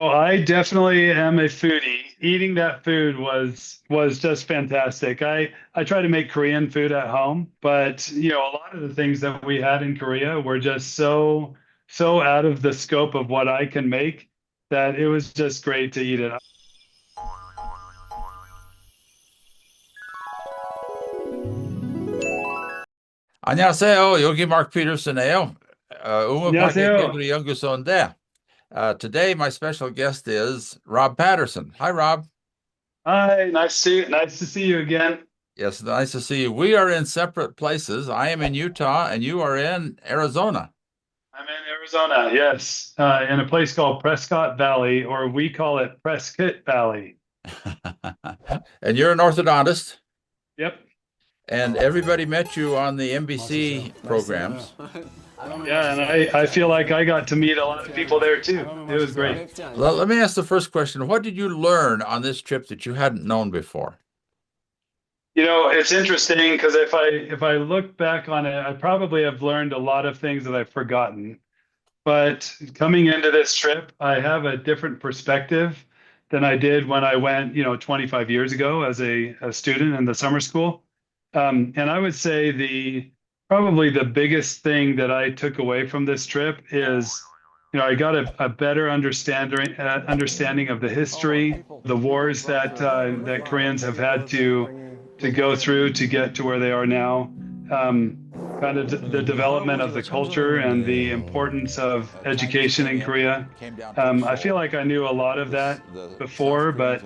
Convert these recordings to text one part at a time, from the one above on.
Oh, I definitely am a foodie. Eating that food was just fantastic. I try to make Korean food at home, but a lot of the things that we had in Korea were just so out of the scope of what I can make that it was just great to eat it. 안녕하세요. 여기 마크 피터슨이에요. 음악학의 안녕하세요. 개구리 연구소인데, today my special guest is Rob Patterson. Hi, Rob. Hi, nice to see you again. Yes, nice to see you. We are in separate places. I am in Utah and you are in Arizona. I'm in Arizona, yes, in a place called Prescott Valley, or we call it Prescott Valley. And you're an orthodontist, Yep. and everybody met you on the NBC programs. Yeah, and I feel like I got to meet a lot of people there too. It was great. Let me ask the first question. What did you learn on this trip that you hadn't known before? It's interesting because if I look back on it, I probably have learned a lot of things that I've forgotten. But coming into this trip, I have a different perspective than I did when I went, 25 years ago as a student in the summer school. And I would say probably the biggest thing that I took away from this trip is, I got a better understanding of the history, the wars that Koreans have had to go through to get to where they are now. Kind of the development of the culture and the importance of education in Korea. I feel like I knew a lot of that before, but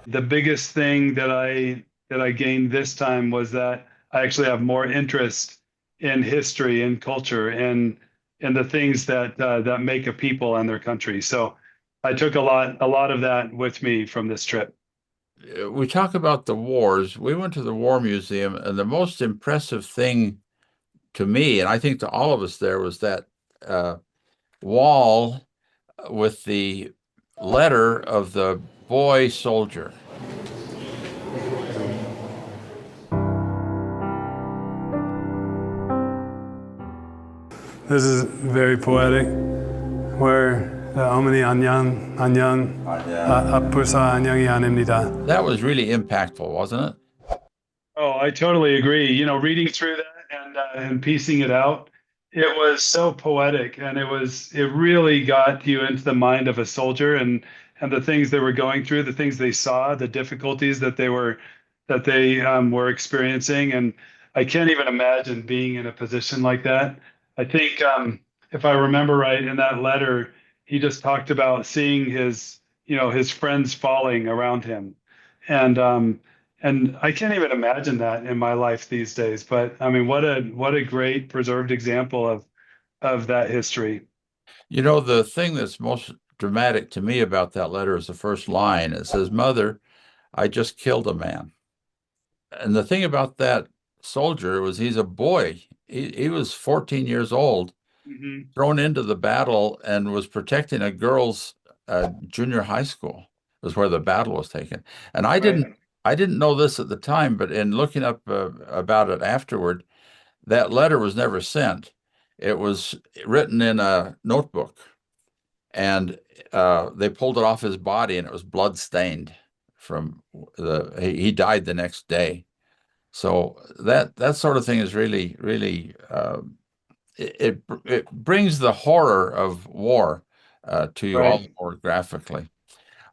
the biggest thing that I gained this time was that I actually have more interest in history and culture and the things that make a people and their country. So I took a lot of that with me from this trip. We talk about the wars. We went to the War Museum, and the most impressive thing to me, and I think to all of us there, was that wall with the letter of the boy soldier. This is very poetic, where 어머니 안녕, 앞으로서 안녕이 아닙니다. That was really impactful, wasn't it? Oh, I totally agree. Reading through that and piecing it out, it was so poetic, and it really got you into the mind of a soldier and the things they were going through, the things they saw, the difficulties that they were experiencing, and I can't even imagine being in a position like that. I think if I remember right, in that letter, he just talked about seeing his friends falling around him, and I can't even imagine that in my life these days. But I mean, what a great preserved example of that history. The thing that's most dramatic to me about that letter is the first line. It says, "Mother, I just killed a man." And the thing about that soldier was he's a boy. He was 14 years old, thrown into the battle, and was protecting a girls' junior high school. Was where the battle was taken. And I didn't know this at the time, but in looking up about it afterward, that letter was never sent. It was written in a notebook, and they pulled it off his body, and it was blood stained from he died the next day. So that sort of thing is really, really it brings the horror of war to you all more graphically.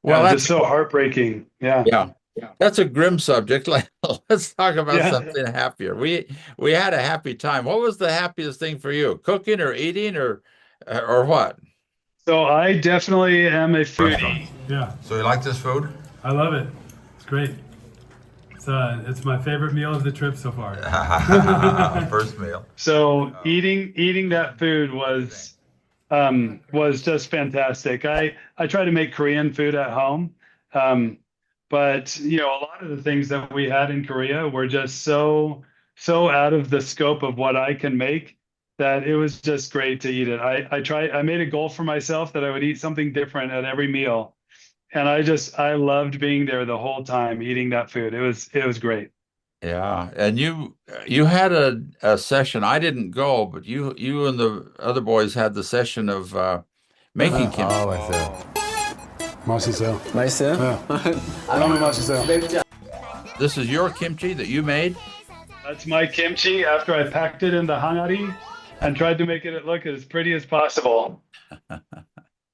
Well, that's just so heartbreaking. Yeah. Yeah. That's a grim subject. Let's talk about something happier. We had a happy time. What was the happiest thing for you? Cooking or eating or what? So I definitely am a foodie. Yeah, So you like this food? I love it. It's great. It's my favorite meal of the trip so far. First meal. So eating that food was just fantastic. I try to make Korean food at home. But a lot of the things that we had in Korea were just so out of the scope of what I can make that it was just great to eat it. I made a goal for myself that I would eat something different at every meal. And I loved being there the whole time eating that food. It was great. Yeah, and you had a session. I didn't go, but you and the other boys had the session of making kimchi. 맞아요. 맛있어요. 맛있어요? 네. 라면 맛있어요. This is your kimchi that you made? That's my kimchi after I packed it in the hangari and tried to make it look as pretty as possible.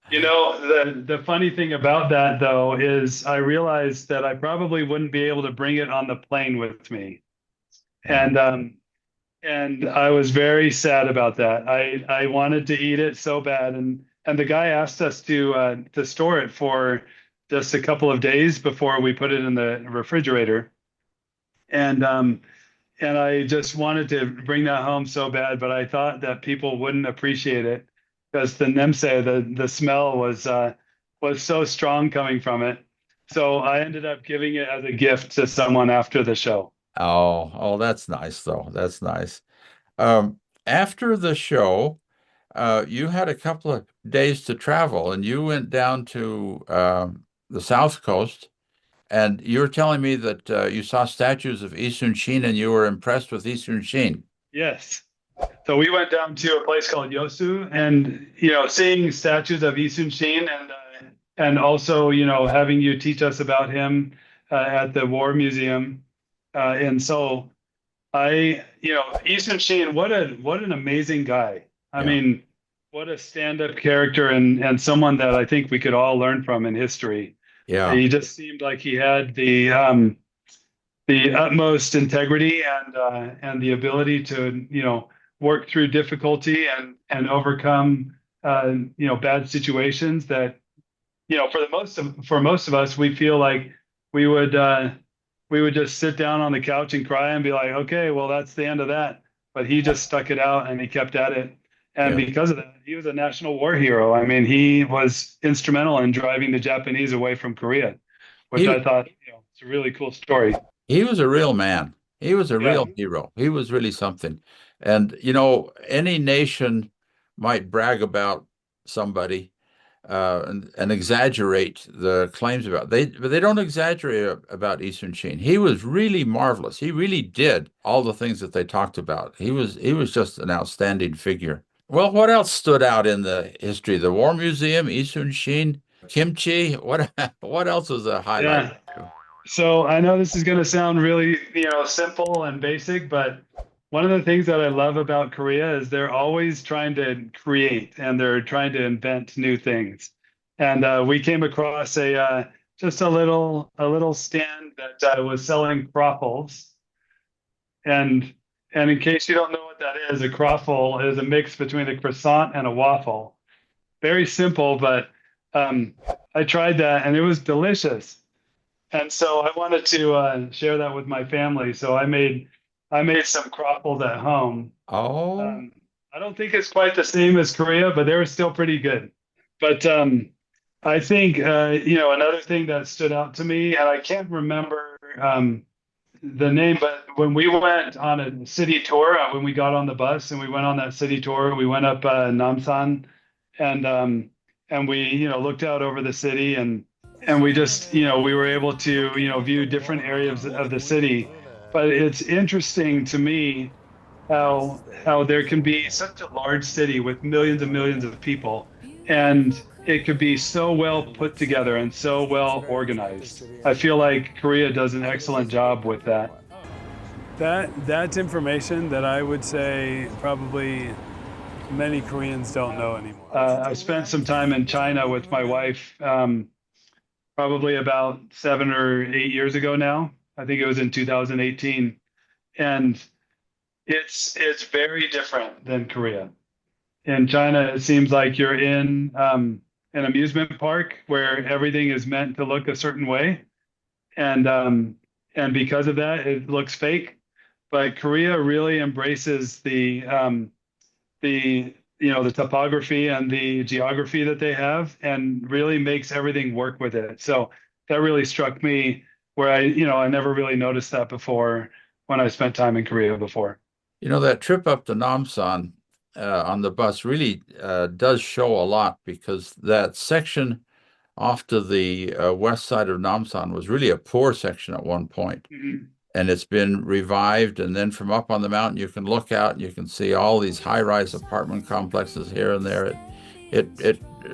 You know, the funny thing about that, though, is I realized that I probably wouldn't be able to bring it on the plane with me. And I was very sad about that. I wanted to eat it so bad. And the guy asked us to store it for just a couple of days before we put it in the refrigerator. And I just wanted to bring that home so bad, but I thought that people wouldn't appreciate it because the nemse, the smell was so strong coming from it. So I ended up giving it as a gift to someone after the show. Oh, that's nice, though. That's nice. After the show, you had a couple of days to travel, and you went down to the South Coast, and you were telling me that you saw statues of Yi Sun-shin, and you were impressed with Yi Sun-shin. Yes. So we went down to a place called Yosu, and seeing statues of Yi Sun-shin, and also having you teach us about him at the War Museum in Seoul. Yi Sun-shin, what an amazing guy. I mean, what a stand-up character and someone that I think we could all learn from in history. Yeah, he just seemed like he had the utmost integrity and the ability to work through difficulty and overcome bad situations that for most of us we feel like we would just sit down on the couch and cry and be like, okay, well, that's the end of that. But he just stuck it out and he kept at it. And because of that, he was a national war hero. I mean, he was instrumental in driving the Japanese away from Korea, which I thought, it's a really cool story. He was a real man. He was a real hero. He was really something. And, any nation might brag about somebody and exaggerate the claims about but they don't exaggerate about Yi Sun-shin. He was really marvelous. He really did all the things that they talked about. He was just an outstanding figure. Well, what else stood out in the history? The War Museum, Yi Sun-shin, Kimchi. What else was a highlight? Yeah. So I know this is going to sound really simple and basic, but one of the things that I love about Korea is they're always trying to create and they're trying to invent new things. And we came across just a little stand that was selling croffles. And in case you don't know what that is, a croffle is a mix between a croissant and a waffle. Very simple, but I tried that and it was delicious. And so I wanted to share that with my family. So I made some croffles at home. Oh. I don't think it's quite the same as Korea, but they were still pretty good. But I think another thing that stood out to me, and I can't remember the name, but when we went on a city tour, when we got on the bus and we went on that city tour, we went up Namsan, and we looked out over the city and we just we were able to view different areas of the city. But it's interesting to me how there can be such a large city with millions and millions of people, and it could be so well put together and so well organized. I feel like Korea does an excellent job with that. That's information that I would say probably many Koreans don't know anymore. I spent some time in China with my wife, probably about 7 or 8 years ago now. I think it was in 2018, and it's very different than Korea. In China, it seems like you're in an amusement park where everything is meant to look a certain way, and because of that, it looks fake. But Korea really embraces the topography and the geography that they have, and really makes everything work with it. So that really struck me, where I never really noticed that before when I spent time in Korea before. That trip up to Namsan on the bus really does show a lot, because that section off to the west side of Namsan was really a poor section at one point. Mm-hmm. And it's been revived. And then from up on the mountain, you can look out and you can see all these high-rise apartment complexes here and there.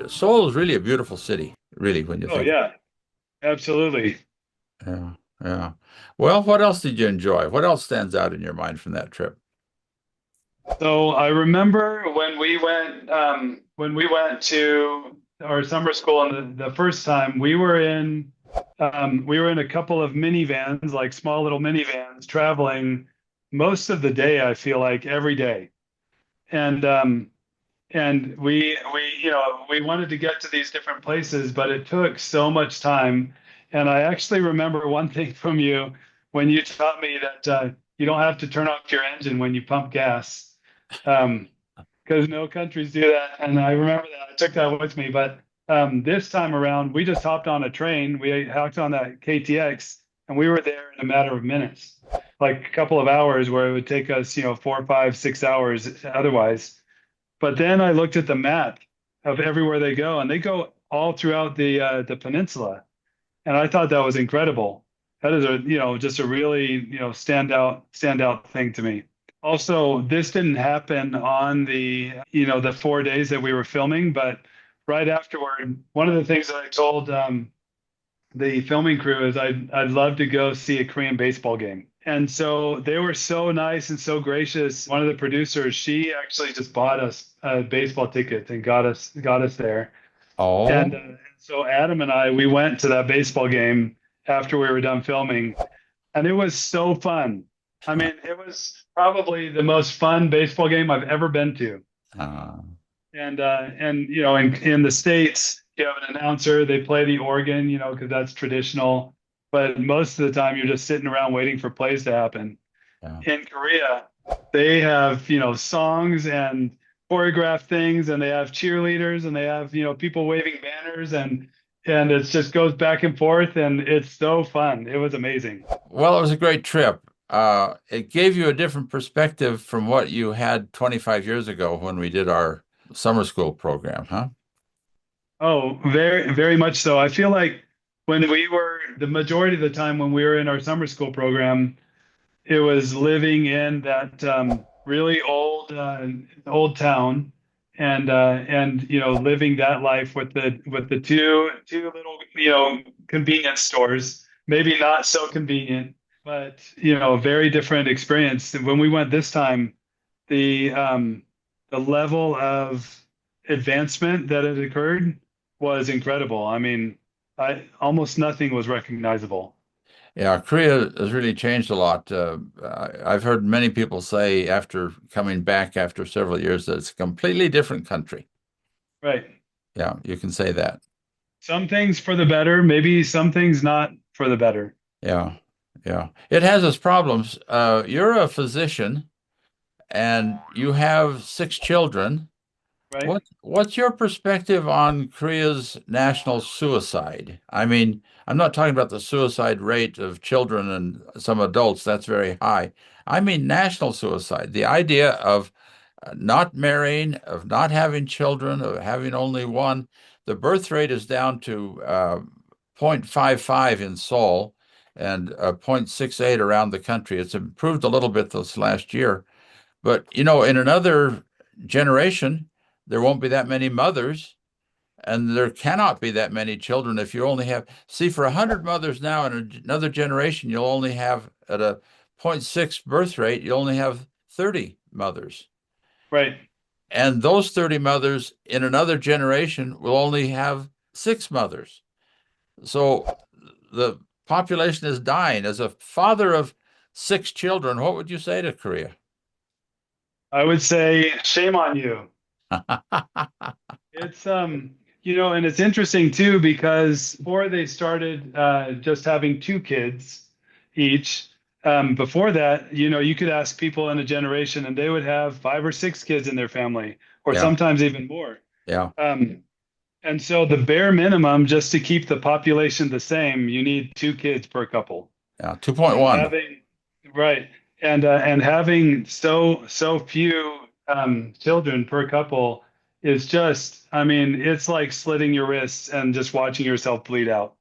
Seoul is really a beautiful city. really, when you Oh think. yeah, absolutely. Yeah, yeah. Well, what else did you enjoy? What else stands out in your mind from that trip? So I remember when we went to our summer school, and the first time we were in a couple of minivans, like small little minivans, traveling most of the day. I feel like every day, and we wanted to get to these different places, but it took so much time. And I actually remember one thing from you when you taught me that you don't have to turn off your engine when you pump gas, because no countries do that. And I remember that I took that with me. But this time around, we just hopped on a train. We hopped on that KTX, and we were there in a matter of minutes, like a couple of hours, where it would take us, 4, 5, 6 hours otherwise. But then I looked at the map of everywhere they go, and they go all throughout the peninsula, and I thought that was incredible. That is just a really standout thing to me. Also, this didn't happen on the 4 days that we were filming, but right afterward, one of the things that I told the filming crew is I'd love to go see a Korean baseball game. And so they were so nice and so gracious. One of the producers, she actually just bought us baseball tickets and got us there. Oh, And so Adam and I, we went to that baseball game after we were done filming, and it was so fun. I mean, it was probably the most fun baseball game I've ever been to. uh, And in the States, you have an announcer, they play the organ, because that's traditional. But most of the time, you're just sitting around waiting for plays to happen. yeah. In Korea, they have, songs and choreographed things, and they have cheerleaders, and they have, people waving banners, and it just goes back and forth, and it's so fun. It was amazing. Well, it was a great trip. It gave you a different perspective from what you had 25 years ago when we did our summer school program, huh? Oh, very, very much so. I feel like the majority of the time when we were in our summer school program, it was living in that really old town, and living that life with the two little convenience stores. Maybe not so convenient, but very different experience. And when we went this time, the level of advancement that had occurred was incredible. I mean, almost nothing was recognizable. Yeah, Korea has really changed a lot. I've heard many people say after coming back after several years that it's a completely different country. Right. Yeah, you can say that. Some things for the better, maybe some things not for the better. Yeah, yeah. It has its problems. You're a physician and you have 6 children. Right. What's your perspective on Korea's national suicide? I mean, I'm not talking about the suicide rate of children and some adults. That's very high. I mean, national suicide, the idea of not marrying, of not having children, of having only one. The birth rate is down to 0.55 in Seoul and 0.68 around the country. It's improved a little bit this last year. But, in another generation, there won't be that many mothers, and there cannot be that many children if you only have, see, for 100 mothers now in another generation, you'll only have, at a 0.6 birth rate, you only have 30 mothers. Right. And those 30 mothers in another generation will only have 6 mothers. So the population is dying. As a father of 6 children, what would you say to Korea? I would say shame on you. It's and it's interesting too, because before they started just having 2 kids each, before that, you could ask people in a generation and they would have 5 or 6 kids in their family, or Yeah. sometimes even more. Yeah. And so the bare minimum, just to keep the population the same, you need 2 kids per couple. Yeah. 2.1. Right. And having so few children per couple is just, I mean, it's like slitting your wrists and just watching yourself bleed out.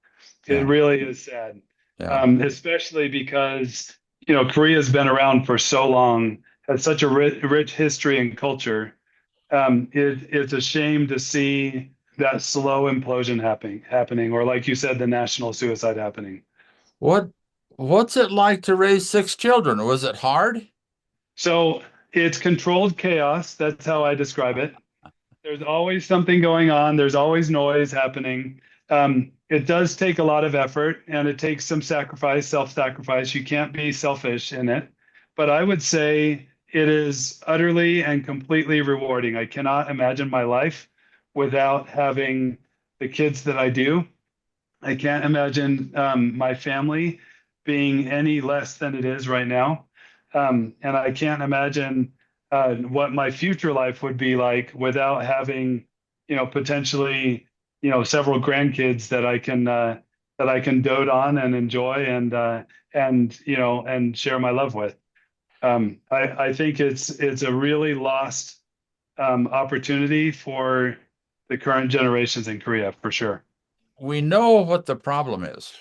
It Yeah. really is sad. Yeah. Especially because, Korea's been around for so long, has such a rich history and culture. It's a shame to see that slow implosion happening, or like you said, the national suicide happening. What's it like to raise 6 children? Was it hard? So it's controlled chaos. That's how I describe it. There's always something going on. There's always noise happening. It does take a lot of effort, and it takes some sacrifice, self-sacrifice. You can't be selfish in it. But I would say it is utterly and completely rewarding. I cannot imagine my life without having the kids that I do. I can't imagine my family being any less than it is right now. And I can't imagine what my future life would be like without having, potentially, several grandkids that I can dote on and enjoy and share my love with. I think it's a really lost opportunity for the current generations in Korea, for sure. We know what the problem is.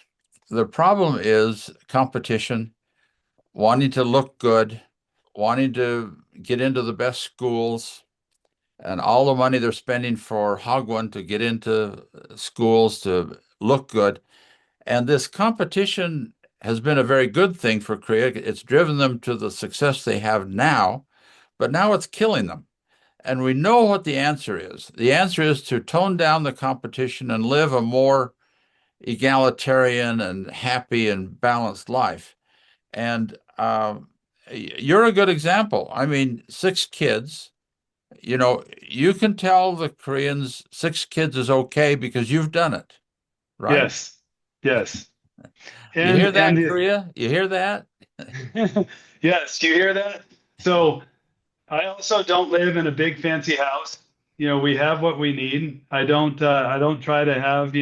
The problem is competition, wanting to look good, wanting to get into the best schools, and all the money they're spending for Hagwon to get into schools to look good. And this competition has been a very good thing for Korea. It's driven them to the success they have now, but now it's killing them. And we know what the answer is. The answer is to tone down the competition and live a more egalitarian and happy and balanced life. And you're a good example. I mean, 6 kids, you can tell the Koreans 6 kids is okay because you've done it, right? Yes. You hear that, Korea? You hear that? Yes, you hear that? So I also don't live in a big fancy house. We have what we need. I don't try to have,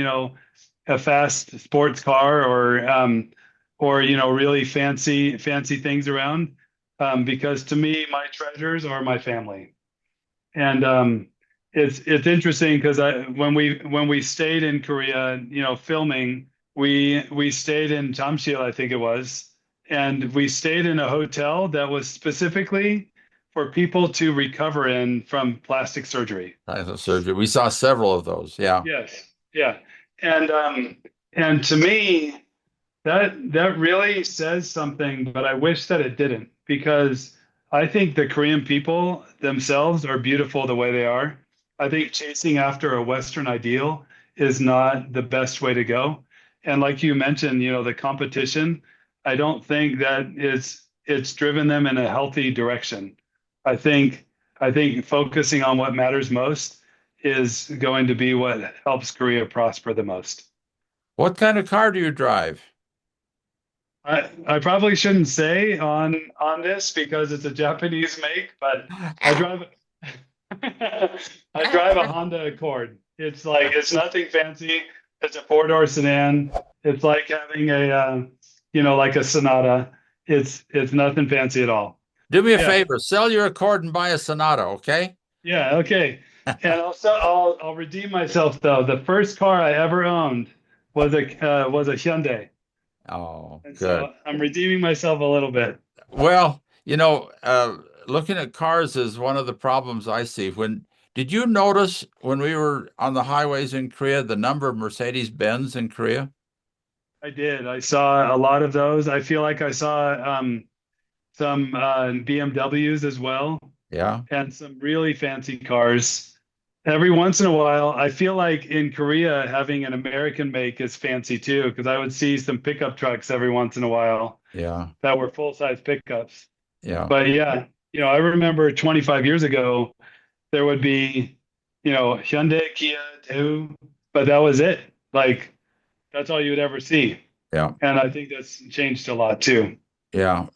a fast sports car or really fancy things around, because to me, my treasures are my family. And it's interesting because when we stayed in Korea, filming, we stayed in Jamsil, I think it was, and we stayed in a hotel that was specifically for people to recover from plastic surgery. Plastic surgery. We saw several of those. Yeah. Yes. Yeah. And to me, that really says something, but I wish that it didn't, because I think the Korean people themselves are beautiful the way they are. I think chasing after a Western ideal is not the best way to go. And like you mentioned, the competition, I don't think that it's driven them in a healthy direction. I think focusing on what matters most is going to be what helps Korea prosper the most. What kind of car do you drive? I probably shouldn't say on this because it's a Japanese make, but I drive a Honda Accord. It's nothing fancy. It's a 4-door sedan. It's like having like a Sonata. It's nothing fancy at all. Do me a favor, sell your Accord and buy a Sonata, okay? Yeah, okay. And also, I'll redeem myself though. The first car I ever owned was a Hyundai. Oh, and good. So I'm redeeming myself a little bit. Well, looking at cars is one of the problems I see. Did you notice when we were on the highways in Korea, the number of Mercedes-Benz in Korea? I did. I saw a lot of those. I feel like I saw some BMWs as well. Yeah. And some really fancy cars. Every once in a while, I feel like in Korea, having an American make is fancy too, because I would see some pickup trucks every once in a while. Yeah. That were full-size pickups. Yeah. But yeah, I remember 25 years ago, there would be, Hyundai, Kia, Daewoo, but that was it. Like, that's all you would ever see. Yeah. And I think that's changed a lot too. Yeah.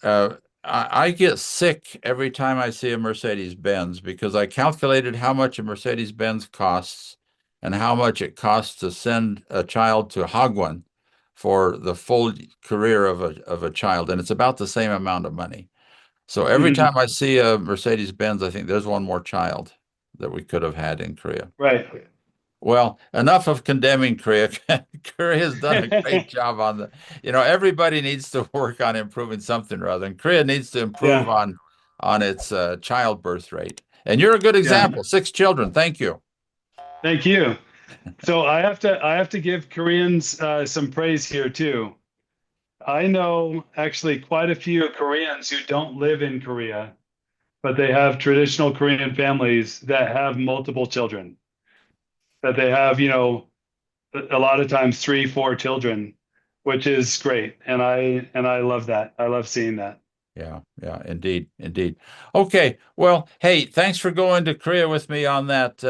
I get sick every time I see a Mercedes-Benz because I calculated how much a Mercedes-Benz costs and how much it costs to send a child to Hagwon for the full career of a child. And it's about the same amount of money. So every time I see a Mercedes-Benz, I think there's one more child that we could have had in Korea. Right. Well, enough of condemning Korea. Korea has done a great job on everybody needs to work on improving something or other. And Korea needs to improve on its childbirth rate. And you're a good example. 6 children. Thank you. Thank you. So I have to give Koreans some praise here too. I know actually quite a few Koreans who don't live in Korea, but they have traditional Korean families that have multiple children. That they have, a lot of times 3, 4 children, which is great. And I love that. I love seeing that. Yeah, indeed. Okay, well, hey, thanks for going to Korea with me on that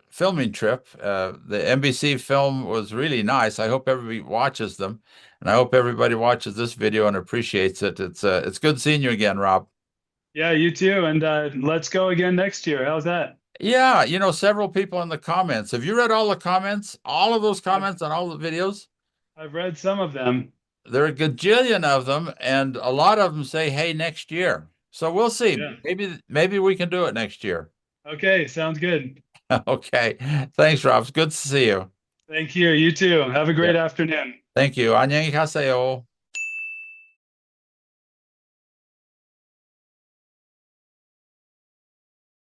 filming trip. The NBC film was really nice. I hope everybody watches them, and I hope everybody watches this video and appreciates it. It's good seeing you again, Rob. Yeah, you too. And let's go again next year. How's that? Yeah, several people in the comments. Have you read all the comments? All of those comments on all the videos? I've read some of them. There are a gajillion of them, and a lot of them say, "Hey, next year." So we'll see. Yeah. Maybe we can do it next year. Okay, sounds good. Okay. Thanks, Rob. It's good to see you. Thank you. You too. Have a great afternoon. Thank you. 안녕히 가세요.